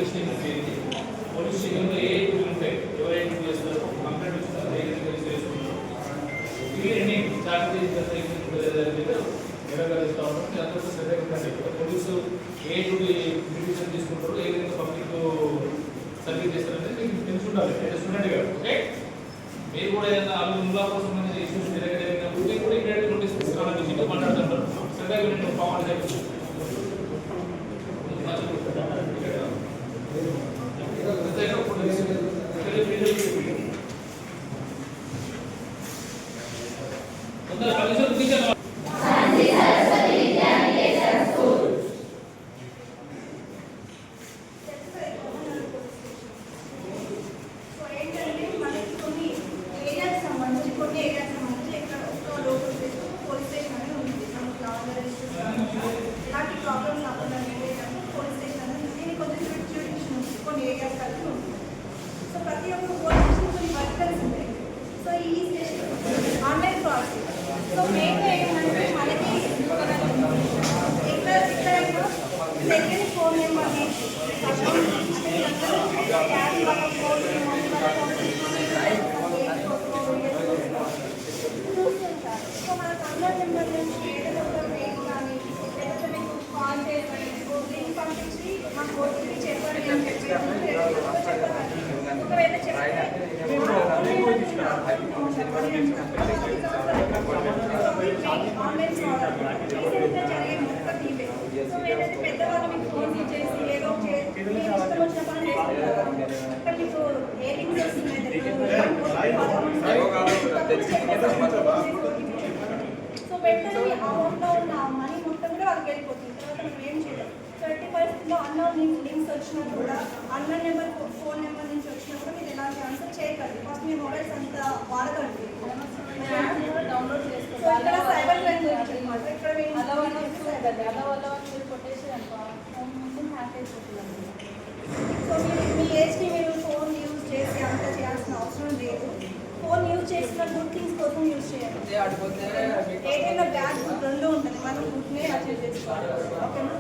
Police station చేయండి. Police స్టేషన్లో ఏ ఉంటాయి, ఎవరైనా చేస్తారు, కంప్లైంట్ వచ్చిందో ఏ చేసుకుంటారు, ఇవన్నీ చార్జ్ నిరాకరిస్తూ ఉంటారు. అందరూ శ్రద్ధగా ఉండండి. పోలీసు ఏ డిసిషన్ తీసుకుంటారు, ఏ విధంగా పబ్లిక్ సర్వీస్ చేస్తారనేది మీకు తెలుసుకుంటారు. స్టూడెంట్ గారు ఓకే, మీరు కూడా ఏదైనా అల్లులా కోసం ఇష్యూస్ జరిగినప్పుడు మీరు కూడా ఇక్కడ నోటీస్ తీసుకురావాలని విషయంలో మాట్లాడుతుంటారు. శ్రద్ధగా నేను పవన్ చెప్పచ్చు. సో వెంటనే ఆ అమౌంట్లో ఉన్న మనీ మొత్తం కూడా వాళ్ళకి వెళ్ళిపోతుంది. తర్వాత మనం ఏం చేయలేం. సో ఎట్టి పరిస్థితుల్లో అన్నోన్ లింక్స్ వచ్చినా కూడా, అన్నోన్ నెంబర్ ఫోన్ నెంబర్ నుంచి వచ్చినా కూడా మీరు ఎలాంటి ఆన్సర్ చేయకండి. ఫస్ట్ మీ మొబైల్స్ అంతా వాడకండి. డౌన్లోడ్ చేసుకోవాలి. ఇక్కడ సైబర్ క్రైమ్ గురించి అనమాట. ఇక్కడ సో మీ ఏజ్కి మీరు ఫోన్ యూజ్ చేసి అంతా చేయాల్సిన అవసరం లేదు. ఫోన్ యూజ్ చేసిన గుడ్ థింగ్స్ కోసం యూజ్ చేయాలి. ఏదైనా బ్యాడ్ గుడ్ రెండు ఉంటుంది, మనం గుడ్నే అచీవ్ చేసుకోవాలి. ఓకేనా?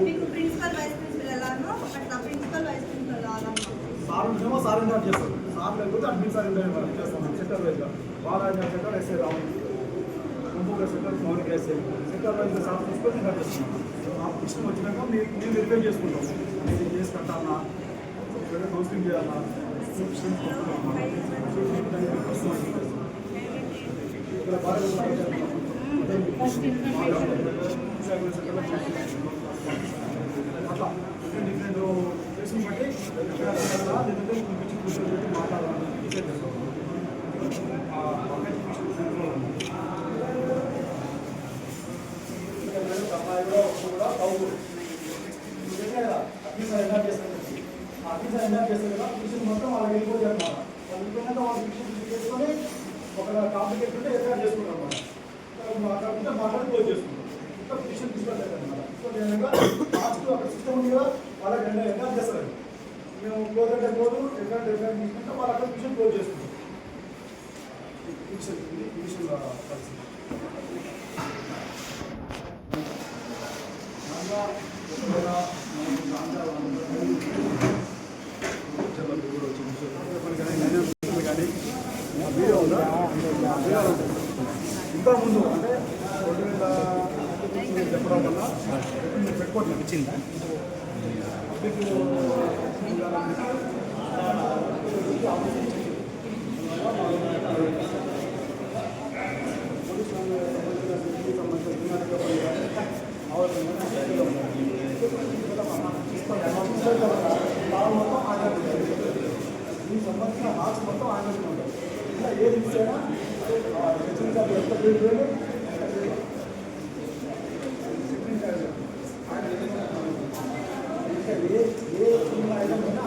మీకు ప్రిన్సిపల్ వైస్ ప్రిన్సిపల్ ఎలానో అట్లా ప్రిన్సిపల్ వైస్ ప్రిన్సిపల్ ఎలానో సార్ చేస్తారు. సార్ లేకపోతే అడ్మిన్ సార్ చేస్తాం. సెక్టర్ వైజ్గా బాలాజీ సెక్టర్ ఎస్ఐ రాము, కంప్యూటర్ సెక్టర్ మౌలిక ఎస్ఐ సెక్టర్ వైజ్గా సార్ తీసుకొని ఇంకా చేస్తున్నాం. ఆ పుస్తకం వచ్చినాక మేము వెరిఫై చేసుకుంటాం. నేను చేసి కట్టాలన్నా, కౌన్సిలింగ్ చేయాలన్నా, ఇక్కడ బాగా అట్లా డిఫరెంట్ కేసులు బట్టి మాట్లాడాలని డిసైడ్ చేస్తాం. అమ్మాయి కూడా అఫీసర్ ఎలా చేస్తారు, అఫీసర్ ఎలా చేస్తారు కదా, ఫిక్షన్ మొత్తం వాళ్ళకి వెళ్ళిపోతుంది అనమాట. వాళ్ళు వెళ్ళిపోయినాక వాళ్ళు ఫిక్షన్ చేసుకొని ఒక కాంప్లికేట్ ఉంటే ఎఫ్ఐఆర్ చేసుకుంటాం అనమాట. కాకపోతే మాట్లాడి క్లోజ్ చేసుకుంటాం. ఇంకా ఫిక్షన్ తీసుకోలేదు అనమాట. సో విధంగా లాస్ట్ అక్కడ సిస్టమ్ ఉంది కదా, వాళ్ళకి ఎఫ్ఐఆర్ చేస్తారు. మేము క్లోజ్ అంటే క్లోజ్, ఎఫ్ఐఆర్ తీసుకుంటే వాళ్ళు అక్కడ ఫిక్షన్ క్లోజ్ చేసుకుంటాం. ఫిక్షన్ పరిస్థితి ఇంకా ముందు అంటే 2000 చెప్పడం వల్ల పెట్టుకోవట్లేదు ఇచ్చిందా మొత్తం ఆంధ్రప్రదేశ్ దీనికి సంబంధించిన మార్క్స్ మొత్తం ఆంధ్రప్రదేశ్ ఉంటాయి. ఇంకా ఏది ఇచ్చినా ఎంత వేలు ఇంకా ఏ ఐటమ్ ఉన్నా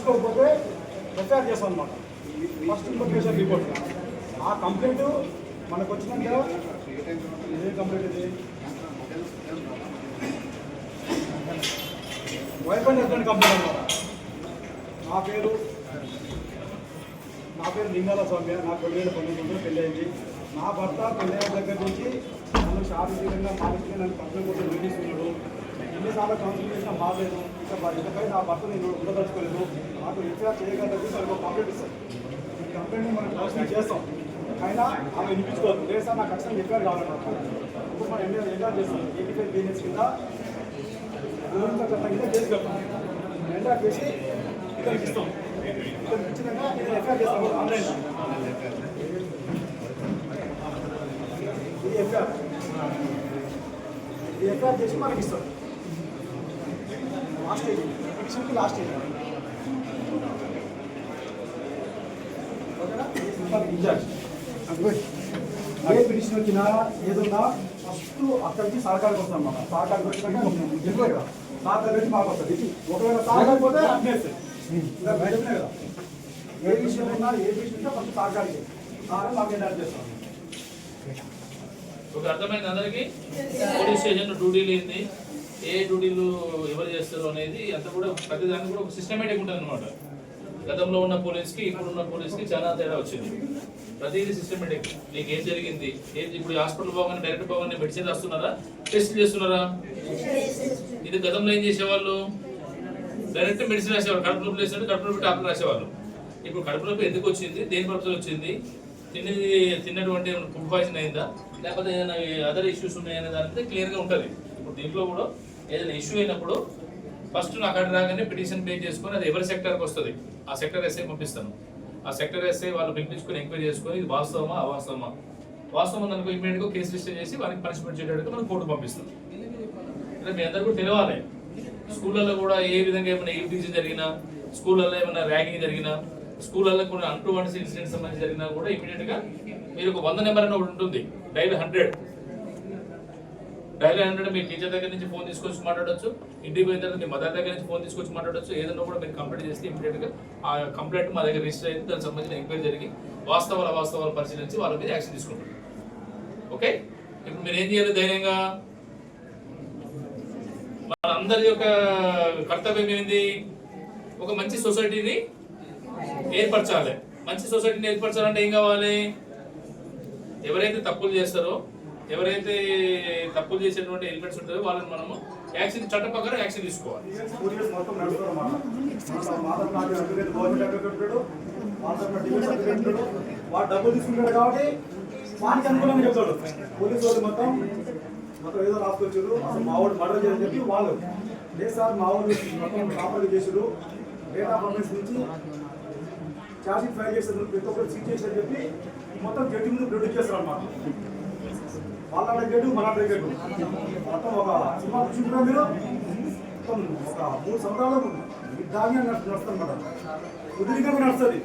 తీసుకోకపోతే ఎఫ్ఐఆర్ చేస్తాం అనమాట. ఫస్ట్ ఇన్ఫర్మేషన్ రిపోర్ట్ ఆ కంప్లైంట్ మనకు వచ్చినాక ఇదే కంప్లైంట్ ఇది వైఫ్ అండ్ హస్బెండ్ కంప్లైంట్ అనమాట. నా పేరు లింగాల స్వామి. నాకు 2019 పెళ్ళి అయింది. నా భర్త పెళ్ళైన దగ్గర నుంచి నన్ను శారీరకంగా మానసికంగా నన్ను పక్కన కోసం నిందిస్తున్నాడు. ఎన్నిసార్లు కౌన్సిలింగ్ చేసినా బాగలేదు. ఇకపై నా భర్త నేను ఉండదలుచుకోలేదు. నాకు ఎఫ్ఐఆర్ చేయగలిగి నాకు కంప్లైంట్ ఇస్తాను. ఈ కంప్లైంట్ మనం కౌన్సిలింగ్ చేస్తాం. అయినా ఆమె వినిపించుకోవద్దు. లేదు సార్ నాకు ఖచ్చితంగా ఎఫ్ఐఆర్ కావాలన్నమాట. ఇప్పుడు మనం ఎంఆర్ చేస్తాం. 85 బిజినెస్ కింద చట్టం కింద కేసు కడతాం. ఎంఆర్ చేసి ఇక్కడికి ఇస్తాం. ఇక్కడికి ఇచ్చినాక నేను ఎఫ్ఐఆర్ చేస్తాను ఆన్లైన్లో. ఈ ఎఫ్ఐఆర్ చేసి మనకి ఇస్తాం. లాస్ట్ స్టేజ్ పిటిషన్కి లాస్ట్ స్టేజ్ ఓకేనా. ఇన్ఛార్జ్ ఏ పిటిషన్ వచ్చినా ఏదున్నా ఫస్ట్ అక్కడి నుంచి సహకారికి వస్తాం అన్నమాట. సహకారికి వచ్చినాక చెప్పలేదు కదా, సహకారం నుంచి మాకు వస్తుంది. ఒకవేళ సహకారం పోతే అభ్యర్థి చెప్పినా కదా, ఏ విషయం ఉన్నా ఏ విషయం ఉన్నా ఫస్ట్ సహకారికి మాకు ఏంటంటే చేస్తాం. ఒక అర్థమైంది అందరికీ. పోలీస్ స్టేషన్ డ్యూటీలు ఏంది, ఏ డ్యూటీలు ఎవరు చేస్తారు అనేది అంతా కూడా ప్రతి దానికి కూడా ఒక సిస్టమేటిక్ ఉంటుంది అనమాట. గతంలో ఉన్న పోలీస్కి ఇప్పుడున్న పోలీస్కి చాలా తేడా వచ్చింది. ప్రతిదీ సిస్టమేటిక్. మీకు ఏం జరిగింది, ఏది ఇప్పుడు హాస్పిటల్ పోగానే డైరెక్ట్ పోగానే మెడిసిన్ రాస్తున్నారా, టెస్ట్ చేస్తున్నారా? ఇది గతంలో ఏం చేసేవాళ్ళు, డైరెక్ట్ మెడిసిన్ రాసేవాళ్ళు. కడుపు నొప్పి వేసినట్టు కడుపు నొప్పి టాబ్లెట్ రాసేవాళ్ళు. ఇప్పుడు కడుపు నొప్పి ఎందుకు వచ్చింది, దేని పర్పస్ వచ్చింది, తిన్నటువంటి ఫుడ్ పాయిజన్ అయిందా, లేకపోతే ఏదైనా అదర్ ఇష్యూస్ ఉన్నాయనే దాని క్లియర్గా ఉంటుంది. ఇప్పుడు దీంట్లో కూడా ఏదైనా ఇష్యూ అయినప్పుడు ఫస్ట్ నాకు అక్కడ రాగానే పిటిషన్ పే చేసుకొని అది ఎవరి సెక్టర్కి వస్తుంది, ఆ సెక్టర్ ఎస్ఐ పంపిస్తాను. ఆ సెక్టర్ ఎస్ఐ వాళ్ళు పిలిపించుకొని ఎంక్వైరీ చేసుకొని ఇది వాస్తవమా అవాస్తవమా, వాస్తవం అనుకో ఇమీడియట్గా కేసు రిజిస్టర్ చేసి వారికి పనిష్మెంట్ చేయడానికి మనం కోర్టు పంపిస్తాం. అంటే మీ అందరూ కూడా తెలియాలి. స్కూళ్ళల్లో కూడా ఏ విధంగా ఏమైనా ఈవిటీజీ జరిగినా, స్కూళ్ళల్లో ఏమైనా ర్యాగింగ్ జరిగినా, స్కూళ్ళల్లో కూడా అన్‌టువర్డ్స్ ఇన్సిడెంట్స్ సంబంధించి జరిగినా కూడా ఇమీడియట్గా మీరు ఒక 100 నెంబర్ అని ఒకటి ఉంటుంది, డైల్ 100. డైల్ 100 మీ టీచర్ దగ్గర నుంచి ఫోన్ తీసుకొచ్చి మాట్లాడవచ్చు, ఇంటికి పోయిన తర్వాత మీ మదర్ దగ్గర నుంచి ఫోన్ తీసుకొచ్చి మాట్లాడవచ్చు. ఏదైనా కూడా మీరు కంప్లైంట్ చేస్తే ఇమీడియట్గా ఆ కంప్లైంట్ మా దగ్గర రిజిస్టర్ అయితే దానికి సంబంధించిన ఎంక్వైరీ జరిగి వాస్తవాలు పరిశీలించి వాళ్ళ మీద యాక్షన్ తీసుకుంటారు. ఓకే, ఇప్పుడు మీరు ఏం చేయాలి, ధైర్యంగా మనందరి యొక్క కర్తవ్యం ఏంది, ఒక మంచి సొసైటీని ఏర్పరచాలి. మంచి సొసైటీని ఏర్పరచాలంటే ఏం కావాలి, ఎవరైతే తప్పులు చేస్తారో, ఎవరైతే తప్పులు చేసేటువంటి ఎలిమెంట్స్ ఉంటారో వాళ్ళని మనము యాక్షన్ చట్ట ప్రకారం యాక్షన్ తీసుకోవాలి. వాడు డబ్బులు తీసుకుంటాడు కాబట్టి వానికి అనుకూలంగా చెప్తాడు. పోలీసు వాళ్ళు మొత్తం ఏదో రాసుకొచ్చారు, అసలు మా వాడు మర్డర్ చేయని చెప్పి వాళ్ళు లేదు సార్ మా వాడు మొత్తం కాపరీ చేసారు, డేటా పర్ఫార్మెన్స్ నుంచి ఛార్జ్షీట్ ఫైల్ చేస్తారు, ప్రతి ఒక్కరు సీట్ చేసి అని చెప్పి మొత్తం జడ్జి ముందు ప్రొడ్యూస్ చేస్తారు అన్నమాట. వాళ్ళ అడిగేటు మన అడిగేటు మొత్తం ఒక సినిమా కూర్చుంటున్నా మీరు మొత్తం ఒక 3 సంవత్సరాలు దాని నడుస్తుంది మేడం. ఉద్రికంగా నడుస్తుంది.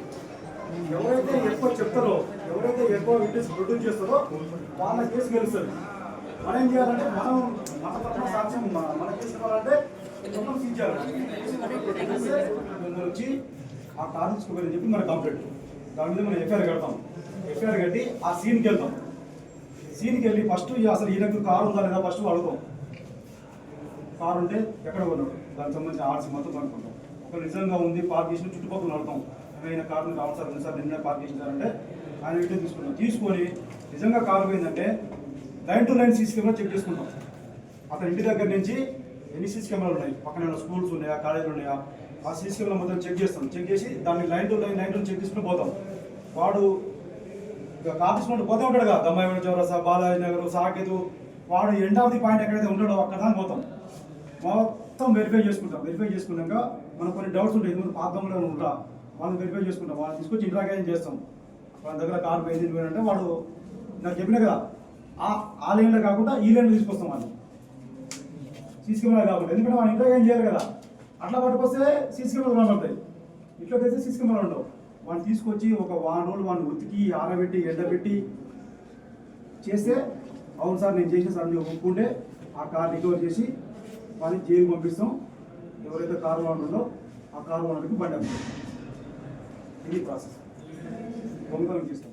ఎవరైతే ఎక్కువ చెప్తారో, ఎవరైతే ఎక్కువ విట్నెస్ ప్రొడ్యూస్ చేస్తారో వాళ్ళ కేసు గెలుస్తుంది. మనం ఏం చేయాలంటే మన పట్ల సాక్ష్యం మన కేసు ఇవ్వాలంటే మొత్తం సీజ్ వచ్చి ఆ కారు తీసుకోవాలని చెప్పి మన కంప్లైంట్, దాని మీద మనం ఎఫ్ఐఆర్ కడతాం. ఎఫ్ఐఆర్ కట్టి ఆ సీన్కి వెళ్తాం. సీన్కి వెళ్ళి ఫస్ట్ అసలు ఈయనకు కారు ఉందా లేదా ఫస్ట్ అడుగుతాం. కారు ఉంటే ఎక్కడ కొన్నాడు, దానికి సంబంధించిన ఆర్సీ మొత్తం కనుక్కుంటాం. ఒక నిజంగా ఉంది పార్క్ చేసిన చుట్టుపక్కల అడుగుతాం. ఆయన కారుని రావాలి సార్, ఉంది సార్ నిన్న పార్క్ చేసించారంటే ఆయన వీటిని తీసుకుంటాం. తీసుకొని నిజంగా కారు పోయిందంటే line to line CC camera check చేసుకుంటాం. అతని ఇంటి దగ్గర నుంచి ఎన్ని సీసీ కెమెరాలు ఉన్నాయి, పక్కన స్కూల్స్ ఉన్నాయా, కాలేజీలు ఉన్నాయా, ఆ సీసీ కెమెరా మొత్తం చెక్ చేస్తాం. చెక్ చేసి దాన్ని లైన్ టు లైన్ చెక్ చేసుకుని పోతాం. వాడు ఆఫీస్ నుండి పోతే ఉంటాడు కదా, దమ్మాయి చౌరసా, బాలాజీ నగర్, సాకేతు, వాడు ఎండ్ ఆఫ్ ది పాయింట్ ఎక్కడైతే ఉంటాడో అక్కడ దాకా పోతాం. మొత్తం వెరిఫై చేసుకుంటాం. వెరిఫై చేసుకున్నాక మనకు కొన్ని డౌట్స్ ఉంటాయి, ఎందుకంటే పాతంలో ఉంటా వాళ్ళని వెరిఫై చేసుకుంటాం. వాళ్ళని తీసుకొచ్చి ఇంట్రాగేషన్ చేస్తాం. వాళ్ళ దగ్గర కారు పోయింది అంటే వాడు నాకు చెప్పినా కదా ఆ లైన్లో కాకుండా ఈ లైన్లో తీసుకొస్తాం. వాళ్ళు సీసీ కెమెరా కాకుండా, ఎందుకంటే వాళ్ళు ఇంట్రాగేషన్ చేయాలి కదా. అట్లా పట్టుకొస్తే సీసీ కెమెరా కనబడతాయి, ఇట్లా తెస్తే సీసీ కెమెరా ఉండవు. వాడిని తీసుకొచ్చి ఒక 1 రోజులు వాడిని ఉతికి ఆరబెట్టి ఎండబెట్టి చేస్తే అవును సార్ నేను చేసిన సార్ మీరు ఒప్పుకుంటే ఆ కార్ రికవర్ చేసి వాళ్ళని జైలు పంపిస్తాం. ఎవరైతే కారు ఓనర్ ఉందో ఆ కారు ఓనర్కి బండి అమ్ముతాం. ఇది ప్రాసెస్. దొంగతనం చేస్తాం.